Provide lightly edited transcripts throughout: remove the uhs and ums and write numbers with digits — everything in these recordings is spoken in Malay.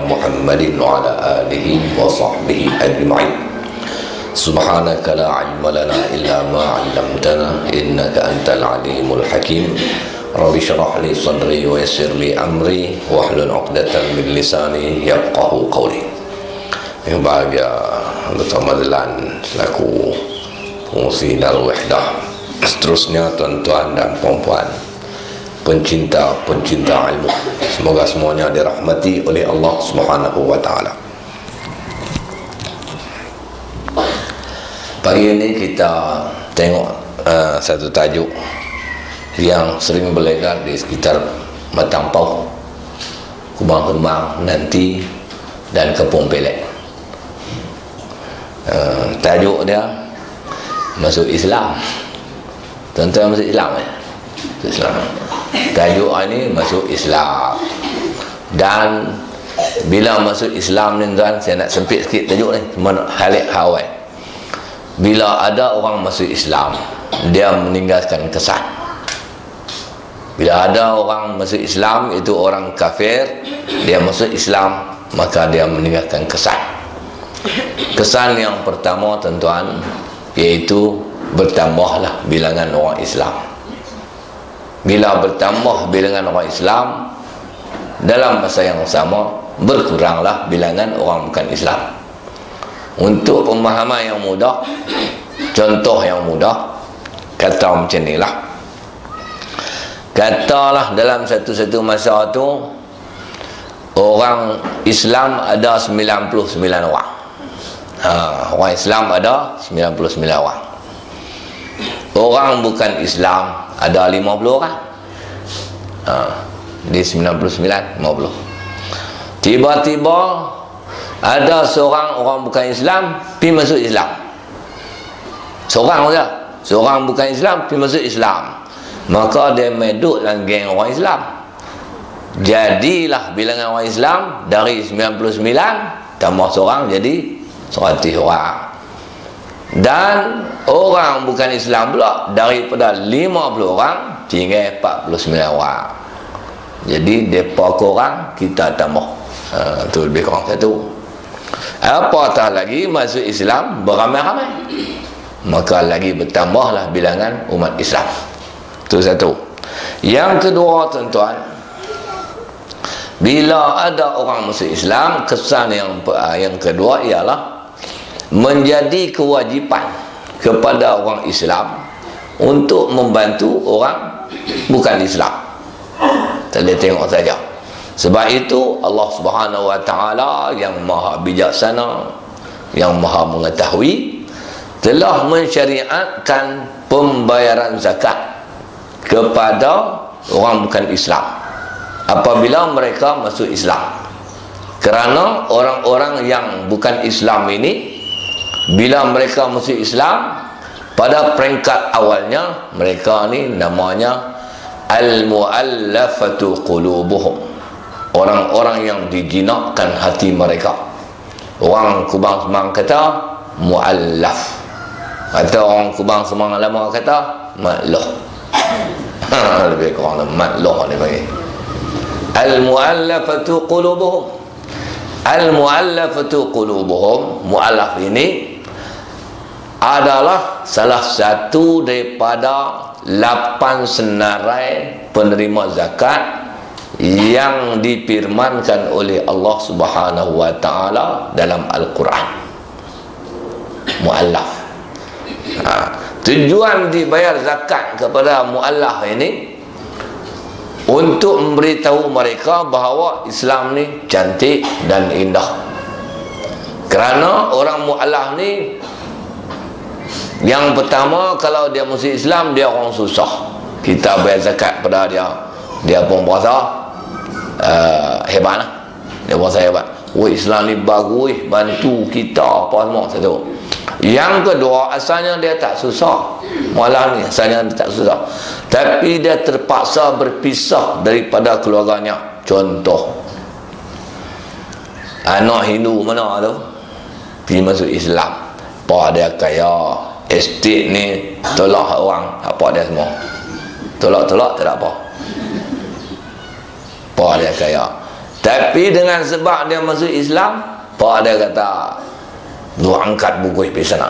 Muhammadin wa ala alihi wa sahbihi ajma'in. Subhanaka la ilma lana illa ma 'allamtana innaka antal alimul hakim. Rabbi shrah li sadri wa yassir li amri wahlul 'uqdatam min lisani yafqahu qawli. Yang bahagia bersama Madlan selaku fungsi Darul Wahdah. Seterusnya tuan-tuan dan puan-puan, pencinta ilmu, semoga semuanya dirahmati oleh Allah Subhanahu wa taala. Pagi ini kita tengok satu tajuk yang sering beredar di sekitar Matampau, Kubang Kembang, Nanti dan Kampung Pelek. Tajuk dia masuk Islam. Tuan-tuan masuk Islam masuk Islam. Tajuk ini masuk Islam. Dan bila masuk Islam ni tuan, saya nak sempit sikit tajuk ni, cuma halik hawai. Bila ada orang masuk Islam, dia meninggalkan kesan. Bila ada orang masuk Islam, itu orang kafir, dia masuk Islam, maka dia meninggalkan kesan. Kesan yang pertama tuan-tuan, iaitu bertambahlah bilangan orang Islam. Bila bertambah bilangan orang Islam, dalam masa yang sama berkuranglah bilangan orang bukan Islam. Untuk pemahaman yang mudah, contoh yang mudah, kata macam ni lah. Katalah dalam satu masa tu orang Islam ada 99 orang. Orang Islam ada 99 orang. Orang bukan Islam ada 50 orang. Di 99, 50. Tiba-tiba ada seorang orang bukan Islam pergi masuk Islam. Seorang saja. Seorang bukan Islam pergi masuk Islam. Maka dia meduk dalam geng orang Islam. Jadilah bilangan orang Islam dari 99 tambah seorang jadi 100 orang. Dan orang bukan Islam pula daripada 50 orang tinggal 49 orang. Jadi depa korang kita tambah. Tu lebih kurang satu. Apatah lagi masuk Islam beramai-ramai, maka lagi bertambahlah bilangan umat Islam. Itu satu. Yang kedua tuan-tuan, bila ada orang masuk Islam, kesan yang kedua ialah menjadi kewajipan kepada orang Islam untuk membantu orang bukan Islam. Kita boleh tengok saja. Sebab itu Allah Subhanahu wa taala yang maha bijaksana, yang maha mengetahui, telah mensyariatkan pembayaran zakat kepada orang bukan Islam apabila mereka masuk Islam. Kerana orang-orang yang bukan Islam ini, bila mereka masuk Islam, pada peringkat awalnya mereka ni namanya al-mu'allafatu qulubuhum, orang-orang yang dijinakkan hati mereka. Orang Kubang Semang kata mu'allaf, atau orang Kubang Semang lama kata makluh. Lebih kurang makluh ni bagi. Al-mu'allafatu qulubuhum. Al-mu'allafatu qulubuhum, mu'allaf ini adalah salah satu daripada 8 senarai penerima zakat yang difirmankan oleh Allah Subhanahu wa taala dalam Al-Quran. Mu'allaf. Tujuan dibayar zakat kepada mu'allaf ini untuk memberitahu mereka bahawa Islam ni cantik dan indah. Kerana orang mu'allaf ni, yang pertama, kalau dia masuk Islam, dia orang susah. Kita bayar zakat pada dia, dia pun berasa hebat lah. Dia berasa hebat. Oh, Islam ni bagus, bantu kita apa semua satu. Yang kedua, asalnya dia tak susah. Mu'allaf ni asalnya dia tak susah, tapi dia terpaksa berpisah daripada keluarganya. Contoh, anak Hindu mana tu pergi masuk Islam, apa dia kaya, estate ni tolak orang, apa dia semua tolak tak ada apa dia kaya. Tapi dengan sebab dia masuk Islam, pak dia kata, lu angkat buku pergi sana,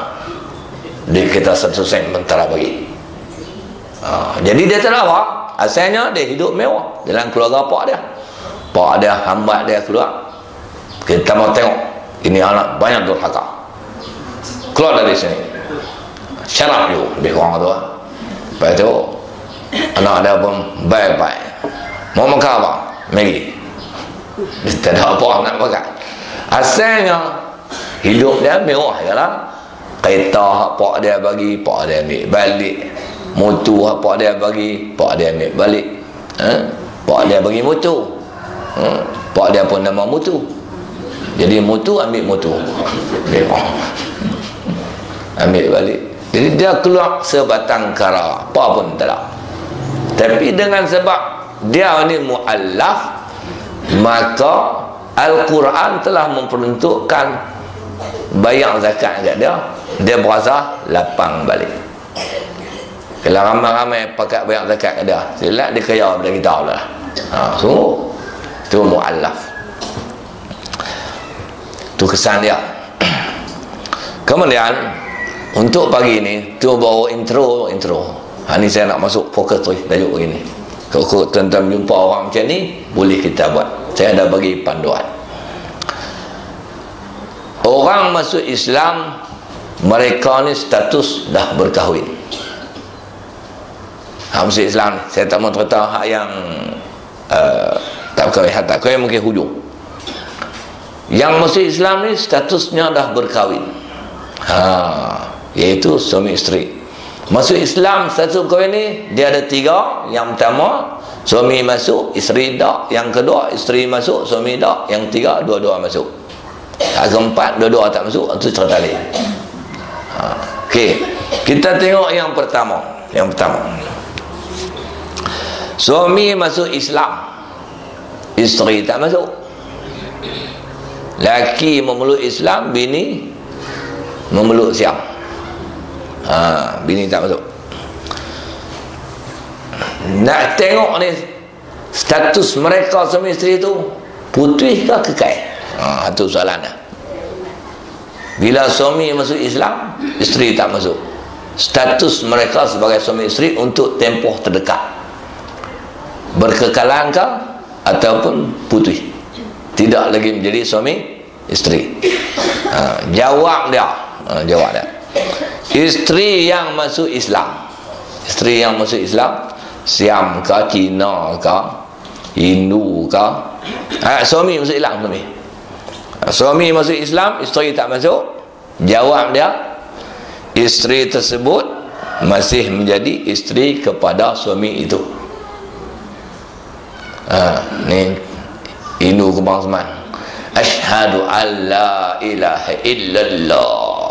dia kita 100 sen mentara bagi. Jadi dia tak apa, asalnya dia hidup mewah dalam keluarga pak dia. Pak dia hambat dia keluar, kita mau tengok ini anak banyak durhaka, keluar dari sini, syarap you lebih kurang tu. Lepas tu anak dia pun baik-baik, mau makan apa? Maggi. Tak ada apa nak makan. Asalnya hidup dia mewah je lah. Kereta pak dia bagi, pak dia ambil balik. Motor pak dia bagi, pak dia ambil balik. Pak dia bagi motor, pak dia pun nama motor. Jadi motor ambil motor, ambil balik. Jadi dia keluar sebatang kara, apa pun tak ada. Tapi dengan sebab dia ni mu'allaf, maka Al-Quran telah memperuntukkan bayar zakat kat dia, dia berasa lapang balik. Kalau ramai-ramai pakai bayar zakat kat dia, silap dia kaya daripada kita pula. Sungguh itu mu'allaf. Itu kesan dia. Kemudian untuk pagi ni tu baru intro. Ni saya nak masuk fokus tu tajuk begini. Kalau tuan-tuan jumpa orang macam ni, boleh kita buat. Saya dah bagi panduan. Orang masuk Islam, mereka ni status dah berkahwin. Masuk Islam ni, saya tak mau cerita hak yang tak berkahwin, tak kahwin mungkin hujung. Yang masuk Islam ni statusnya dah berkahwin, iaitu suami isteri. Masuk Islam status berkahwin ni dia ada 3. Yang pertama, suami masuk, isteri tak. Yang kedua, isteri masuk, suami tak. Yang ketiga, dua-dua masuk. Yang keempat, dua-dua tak masuk. Itu cerita lain. Okey, kita tengok yang pertama. Suami masuk Islam, isteri tak masuk. Laki memeluk Islam, bini memeluk Siam. Bini tak masuk. Nak tengok ni status mereka suami isteri tu putih ke kekal? Itu soalannya. Bila suami masuk Islam, isteri tak masuk, status mereka sebagai suami isteri untuk tempoh terdekat, berkekalan ke ataupun putih, tidak lagi menjadi suami isteri? Jawab dia. Isteri yang masuk Islam, Siam ke, Cina ke, Hindu ke, suami masuk Islam, suami masuk Islam, isteri tak masuk. Jawab dia, isteri tersebut masih menjadi isteri kepada suami itu. Ni Hindu kebangsaan, asyhadu an la ilaha illallah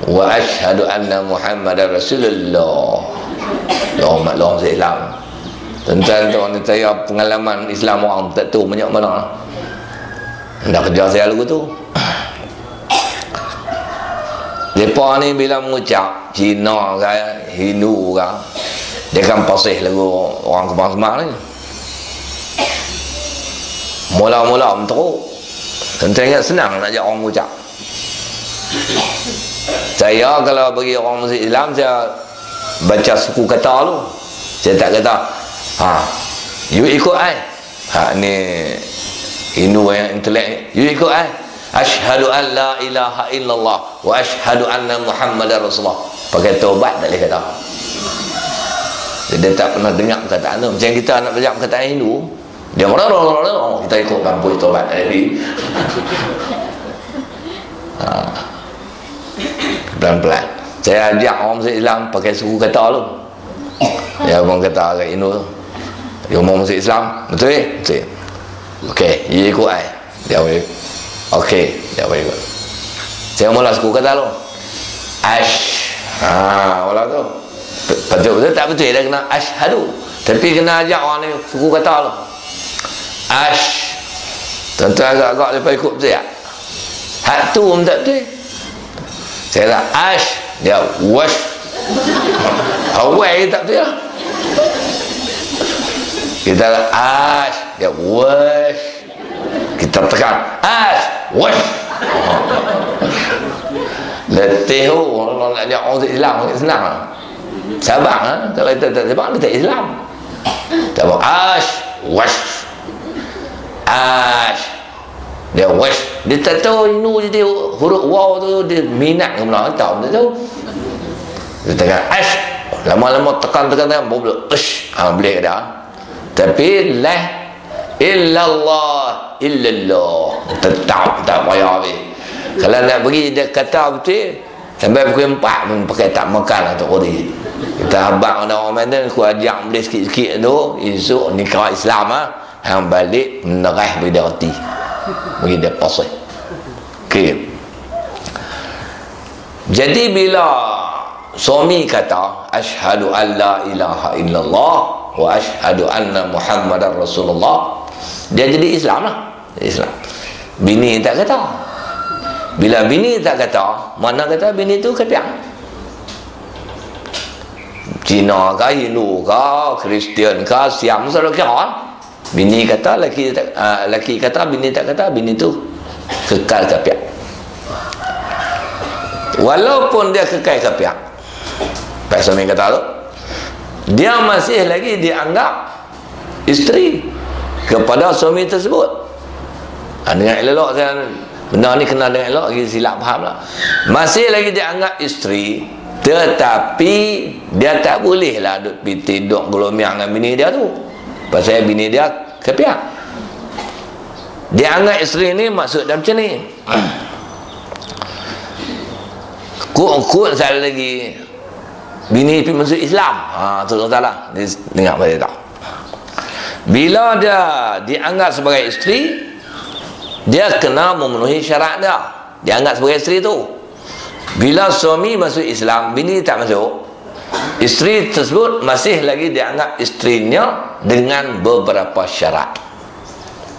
wa asyhadu anna Muhammadar Rasulullah. Hormat orang Islam. Tentang orang saya pengalaman Islam orang tak tahu banyak mana. Dah kerja saya lagu tu. Depa ni bila mengucap Cina ke, Hindu ke, dia kan pasih lagu orang kebangsaan ni. Mula-mula menteruk. Tentang ingat senang nak ajak orang mengucap. Saya kalau bagi orang masuk Islam, saya baca suku kata tu. Saya tak kata you ikut ai. Ni Hindu yang intelek, you ikut ai. Asyhadu an la ilaha illallah wa asyhadu anna Muhammadar Rasulullah. Pakai taubat tak boleh kata. Dia tak pernah dengar perkataan tu. Macam kita nak belajar perkataan Hindu, dia kita ikut mampu taubat tadi. Pelan-pelan saya ajak orang masuk Islam pakai suku kata tu. Dia orang kata kat Hindu tu, dia orang masuk Islam, betul? Betul. Okey, you ikut ai. Dia boleh. Okey, dia boleh ikut. Saya mula suku kata tu. Wala tu. Betul tak betul dia kena asyhadu. Tapi kena ajak orang ni suku kata tu. Tentu agak-agak lepas ikut betul tak? Hak tu pun tak betul. Saya tak dia wash. Awal tak betul lah. Kita ash, dia wash. Kita tekan ash, wash. Letih orang nak ajak orang Islam senang. Sabar lah. Kalau kita tak sabar, kita tak Islam. Tak apa. Ash, wash. Ash. Dia wash. Dia tak tahu ini dia huruf waw tu dia minat ke mana. Tak tahu. Dia tekan ash. Lama-lama tekan boleh ush. Boleh dah. Tapi lah illallah tetap tak payah habis. Kalau nak pergi dia kata betul sampai pukul 4 pun pakai tak makan lah Tok Qadi. Kita abang orang mana aku ajak boleh sikit-sikit tu esok nikah Islam hang balik menerah bagi dia roti bagi dia pasal. Okey, jadi bila suami kata asyhadu an la ilaha illallah wa asyhadu anna muhammadar rasulullah, dia jadi Islam lah. Islam. Bini tak kata. Bila bini tak kata, mana kata bini tu kepiang. Cina ke, Hindu ke, Kristian ke, Siam, saudara kira. Bini kata, laki kata, bini tak kata, bini tu kekal kepiang. Walaupun dia kekal kepiang, Pak suami kata tu, dia masih lagi dianggap isteri kepada suami tersebut. Dengan elok saya benda ni kena dengan elok, lagi silap faham lah. Masih lagi dianggap isteri, tetapi dia tak boleh lah duduk piti duduk gelomiang dengan bini dia tu, pasal bini dia kepiak. Dia anggap isteri ni maksud dia macam ni. Kut saya lagi bini pergi masuk Islam, tu salah dia dengar pada tak. Bila dia dianggap sebagai isteri, dia kena memenuhi syarat dia. Dia anggap sebagai isteri tu. Bila suami masuk Islam, bini tak masuk, isteri tersebut masih lagi dianggap isterinya dengan beberapa syarat.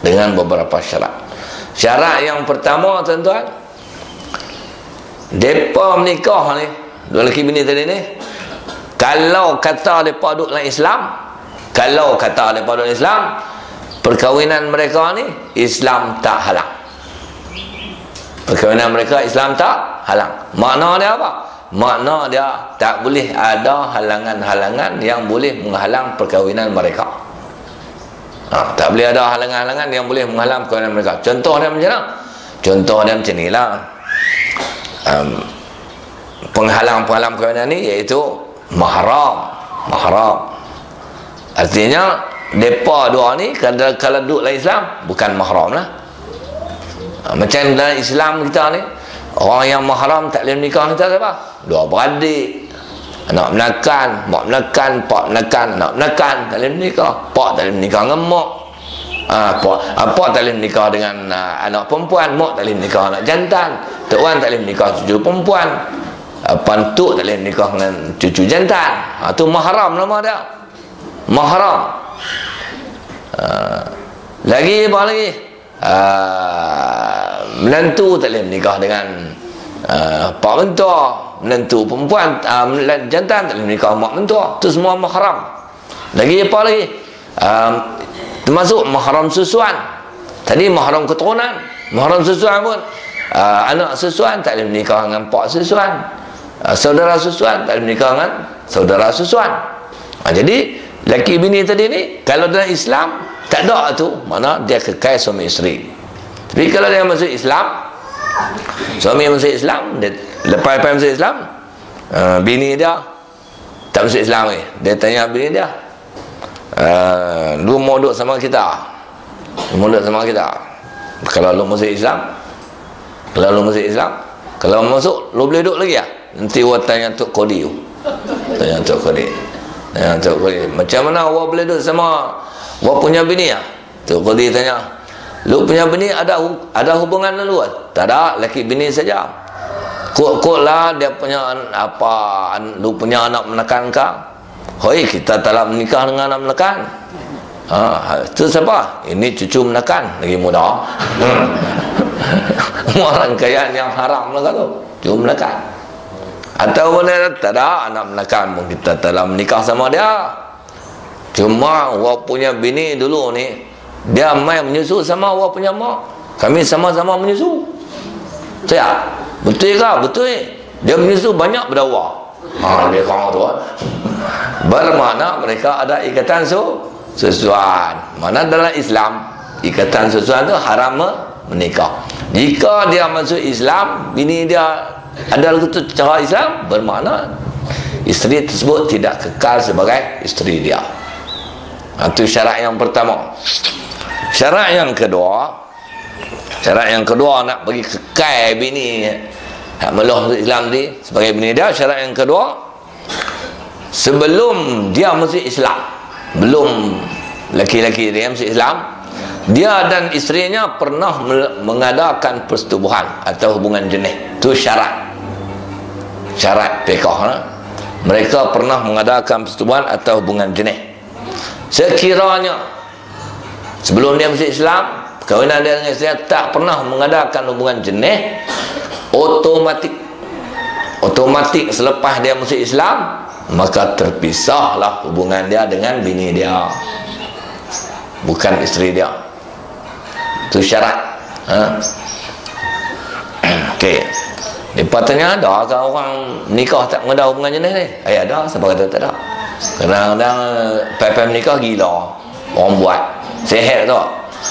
Dengan beberapa syarat. Syarat yang pertama, tuan-tuan, mereka menikah ni, dua lelaki bini tadi ni, kalau kata mereka duduk dalam Islam, kalau kata mereka duduk dalam Islam, perkahwinan mereka ni Islam tak halang. Perkahwinan mereka Islam tak halang. Makna dia apa? Makna dia tak boleh ada halangan-halangan yang boleh menghalang perkahwinan mereka. Tak boleh ada halangan-halangan yang boleh menghalang perkahwinan mereka. Contoh dia macam mana? Contoh dia macam ni lah. Penghalang-penghalang perkahwinan ni iaitu mahram. Mahram artinya mereka dua ni kalau duduk dalam Islam bukan mahram lah. Macam dalam Islam kita ni, orang yang mahram tak boleh menikah kita siapa? Dua beradik, anak menakan, mak menakan, pak menakan, anak menakan, tak boleh menikah. Pak tak boleh menikah dengan mak, pak tak boleh menikah dengan anak perempuan, mak tak boleh menikah anak jantan, tok wan tak boleh menikah cucu perempuan, pantuk tak boleh menikah dengan cucu jantan. Tu mahram nama dia, mahram. Lagi apa lagi? Menantu tak boleh menikah dengan pak mentua, menantu perempuan, jantan tak boleh menikah mak mentua. Tu semua mahram. Lagi apa lagi? Termasuk mahram susuan. Tadi mahram keturunan, mahram susuan pun anak susuan tak boleh menikah dengan pak susuan, saudara susuan tak boleh menikah dengan saudara susuan. Jadi laki bini tadi ni kalau dalam Islam tak ada tu, mana dia kekal suami isteri. Tapi kalau dia masuk Islam, suami masuk Islam, dia lepas masuk Islam, bini dia tak masuk Islam ni, dia tanya bini dia, lu mau duduk sama kita, lu mau duduk sama kita. Kalau lu masuk Islam, kalau lu masuk Islam, kalau masuk lu boleh duduk lagi ya? Nanti awak tanya Tok Qadi, tanya Tok Qadi, tanya Tok Qadi, macam mana awak boleh duduk sama awak punya bini ya? Tok Qadi tanya, lu punya bini ada hubungan dengan lu? Tak ada, laki bini saja. Kok lah dia punya apa, lu punya anak menekan kau. Hoi, kita telah menikah dengan anak menekan. Itu siapa? Ini cucu menekan, lagi muda. Orang kaya yang haram lah tu, cucu menekan. Atau mana tak ada anak menekan pun kita telah menikah sama dia. Cuma awak punya bini dulu ni, dia main menyusu sama awak punya mak. Kami sama-sama menyusu. Saya, betul ke? Betul. Dia menyusu banyak pada awak. Dia kawan tu. Bermakna mereka ada ikatan susuan. Mana dalam Islam, ikatan susuan tu haram menikah. Jika dia masuk Islam, bini dia ada cara Islam, bermakna isteri tersebut tidak kekal sebagai isteri dia. Itu syarat yang pertama. Syarat yang kedua nak bagi kekal bini hak meluh Islam ni sebagai bini dia. Syarat yang kedua, sebelum dia masuk Islam, belum laki-laki dia masuk Islam, dia dan isterinya pernah mengadakan persetubuhan atau hubungan jenis. Itu syarat fiqh. Mereka pernah mengadakan persetubuhan atau hubungan jenis. Sekiranya sebelum dia masuk Islam, perkahwinan dia dengan isteri tak pernah mengadakan hubungan jenis, otomatik selepas dia masuk Islam, maka terpisahlah hubungan dia dengan bini dia, bukan isteri dia. Itu syarat. Okey. Lepas tanya, ada ke orang nikah tak mengadah hubungan jenis ni? Ada, siapa kata tak ada? Kadang-kadang pai-pai menikah gila orang buat. Sehat tu.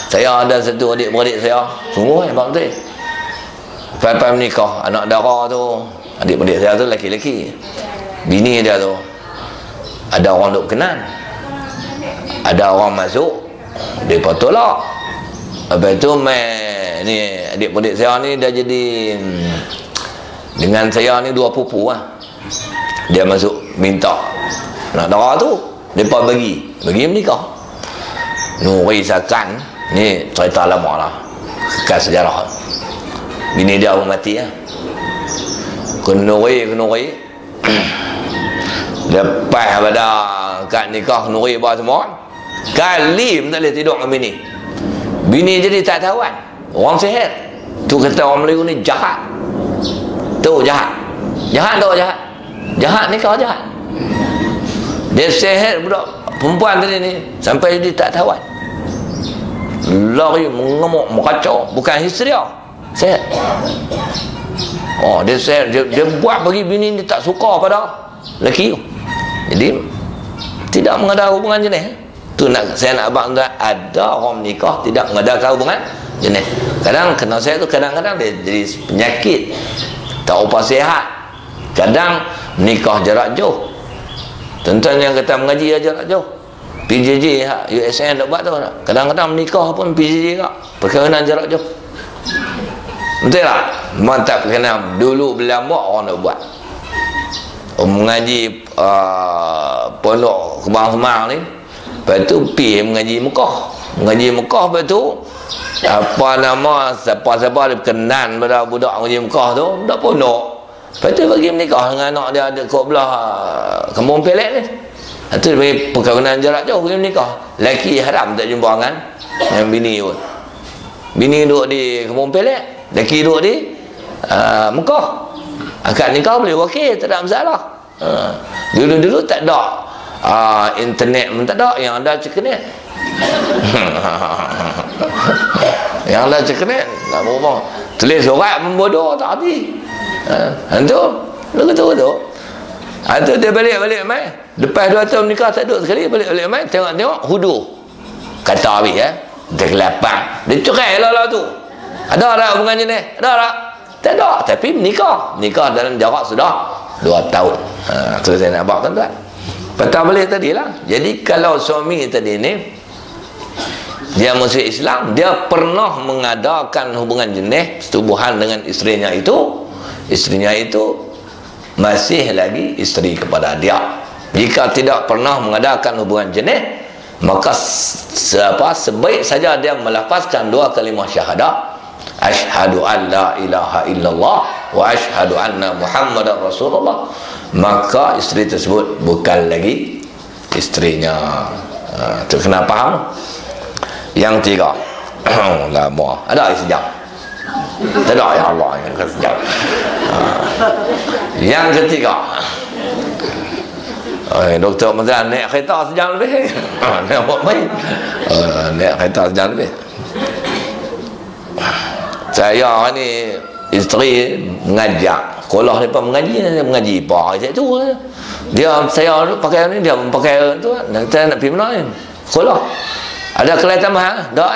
Saya ada satu adik-beradik saya, sungguh hebat betul. Pai-pai menikah, anak dara tu, adik-beradik saya tu lelaki-lelaki. Bini dia tu ada orang duk kenal, ada orang masuk, dia tolak. Lepas tu ni adik-beradik saya ni dah jadi dengan saya ni dua pupu lah. Dia masuk minta nak darah tu, mereka bagi menikah. Nuri Sakan ni cerita lama lah, kekal sejarah. Bini dia pun mati lah. Nuri lepas pada kat nikah Nuri bawa semua, kali tak boleh tidur dengan bini jadi tak tawan, orang sihir. Tu kata orang Melayu ni jahat. Tu jahat nikah jahat. Dia sihir budak perempuan tadi ni sampai dia tak tawan, lari mengemuk mengacau, bukan histeria, sihir. Dia sihir, dia buat bagi bini ni tak suka pada lelaki tu. Jadi tidak mengadakan hubungan jenis. Tu saya nak abang ada orang menikah tidak mengadakan hubungan jenis. Kadang kena saya tu kadang-kadang dia jadi penyakit, tak upah sihat. Kadang nikah jarak jauh. Tuan-tuan yang kata mengaji jarak jauh, PJJ USN nak buat tu. Kadang-kadang menikah pun PJJ kak, perkahwinan jarak jauh. Betul tak? Mantap perkahwinan dulu berlambak orang nak buat. Mengaji pondok Kebang Semang ni, lepas tu pergi mengaji Mekah. Lepas tu apa nama, siapa-siapa dia berkenan pada budak mengaji Mekah tu, budak pondok. Lepas tu bagi menikah dengan anak dia ada kat belah Kampung Pelet ni. Lepas tu dia bagi perkahwinan jarak jauh, bagi menikah. Lelaki haram tak jumpa dengan bini pun. Bini duduk di Kampung Pelet, lelaki duduk di Mekah. Akad nikah boleh wakil, tak ada masalah. Dulu-dulu tak ada internet pun tak ada, yang ada ceknet. Yang ada ceknet nak berapa, tulis surat membodoh tak habis. Itu tu dia balik mai, lepas 2 tahun nikah tak duduk sekali, balik mai tengok hudu kata habis terkelapan, dia cerai lah tu. Ada tak hubungan jenis? Ada tak? Tak ada, tapi menikah dalam jarak sudah 2 tahun. Tu saya nak abang tuan-tuan. Patah balik tadi lah. Jadi kalau suami tadi ni dia masuk Islam, dia pernah mengadakan hubungan jenis, persetubuhan dengan isterinya itu masih lagi isteri kepada dia. Jika tidak pernah mengadakan hubungan jenis, maka sebaik saja dia melafazkan 2 kalimah syahadah, asyhadu an la ilaha illallah wa asyhadu anna muhammadar rasulullah, maka isteri tersebut bukan lagi isterinya. Itu kena faham. Yang 3 lama ada sejam, tak ada ya Allah yang sejam. Yang ketiga Doktor Mazlan naik kereta sejam lebih. Nak buat baik. Naik kereta sejam lebih. Saya ni isteri mengajak sekolah ni mengaji apa saya tu. Saya pakai ni, dia pakai tu. Saya nak pergi mana ni? Sekolah. Ada kelai tambahan? Tak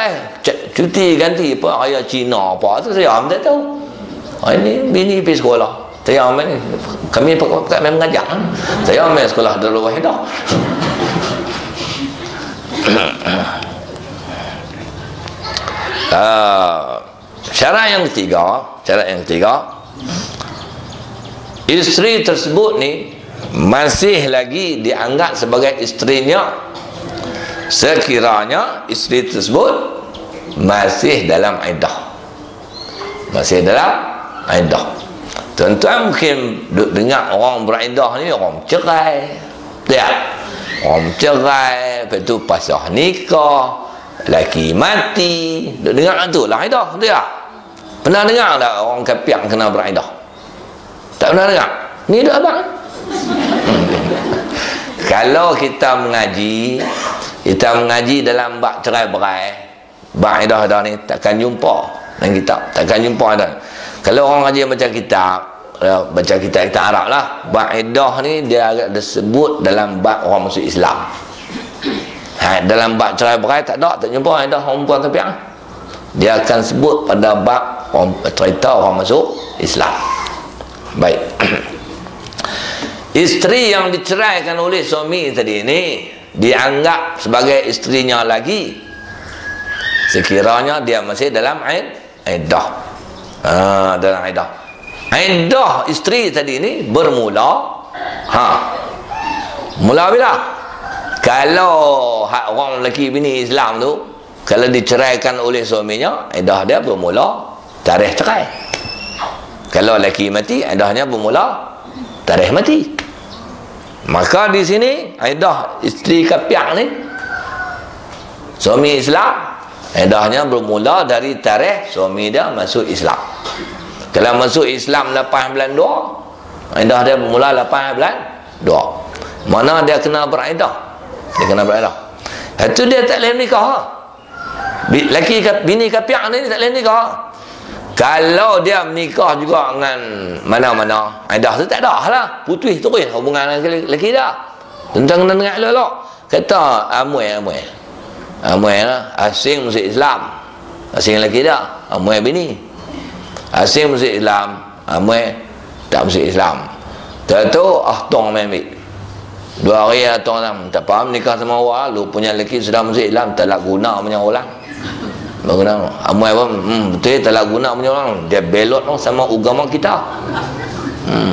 cuti ganti apa raya Cina apa tu saya tak tahu. Ini bini pergi sekolah. Saya ambil ni. Kami pakai mengajak. Saya ambil sekolah Darul Wahidah. Syarat yang ketiga, isteri tersebut ni masih lagi dianggap sebagai isterinya sekiranya isteri tersebut masih dalam iddah. Tuan-tuan mungkin dengar orang beriddah ni orang cerai. Lihat, orang cerai, lepas tu pasal nikah, laki mati. Dengar tu lah iddah, betul tak? Pernah dengar tak orang kapiak kena beriddah? Tak pernah dengar? Ni dah abang. Kalau kita mengaji dalam bab cerai-berai, bab iddah ni takkan jumpa dalam kitab, takkan jumpa dah. Kalau orang ngaji baca kitab Arab lah, bab iddah ni dia agak disebut dalam bab orang masuk Islam. Dalam bab cerai-berai tak jumpa iddah orang perempuan kapiak. Dia akan sebut pada bab cerita orang masuk Islam. Baik. Isteri yang diceraikan oleh suami tadi ni dianggap sebagai isterinya lagi sekiranya dia masih dalam iddah. Dalam iddah. Iddah isteri tadi ni bermula mula bila? Kalau hak orang lelaki bini Islam tu, kalau diceraikan oleh suaminya, iddah dia bermula tarikh cerai. Kalau lelaki mati, iddahnya bermula tarikh mati. Maka di sini iddah isteri kapiak ni, suami Islam, iddahnya bermula dari tarikh suami dia masuk Islam. Kalau masuk Islam 8 bulan 2, iddah dia bermula 8 bulan 2. Mana dia kena beriddah? Dia kena beriddah. Itu dia tak boleh nikah. Bini kapiak ni tak boleh nikah. Kalau dia menikah juga dengan mana-mana, iddah tu tak dah lah, putus terus hubungan dengan lelaki dah. Tentang kena dengar elok. Kata amoi lah, asing masuk Islam, asing lelaki dah, amoi bini. Asing masuk Islam, amoi tak masuk Islam. Tentu tong ambil 2 hari tong dalam tak faham nikah sama orang, lu punya lelaki sudah masuk Islam, tak nak guna punya orang. Bagaimana? Amai pun betul tak nak guna punya orang, dia belot sama agama kita.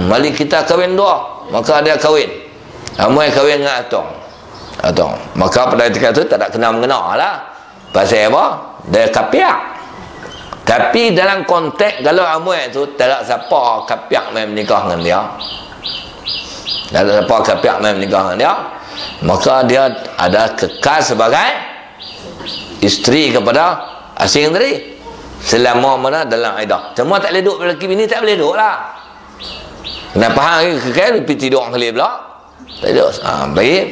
Mari kita kahwin 2, maka dia kahwin. Amai kahwin dengan atong. Maka pada ketika itu tak ada kena mengena lah. Pasal apa? Dia kapiak. Tapi dalam konteks kalau amai tu tak ada siapa kapiak main menikah dengan dia. Tak ada siapa kapiak main menikah dengan dia, maka dia ada kekal sebagai isteri kepada asing tadi selama mana dalam iddah. Semua tak boleh duduk lelaki bini, tak boleh duduk lah. Kenapa hang kekal pergi tidur kali pula? Tak duduk. Baik.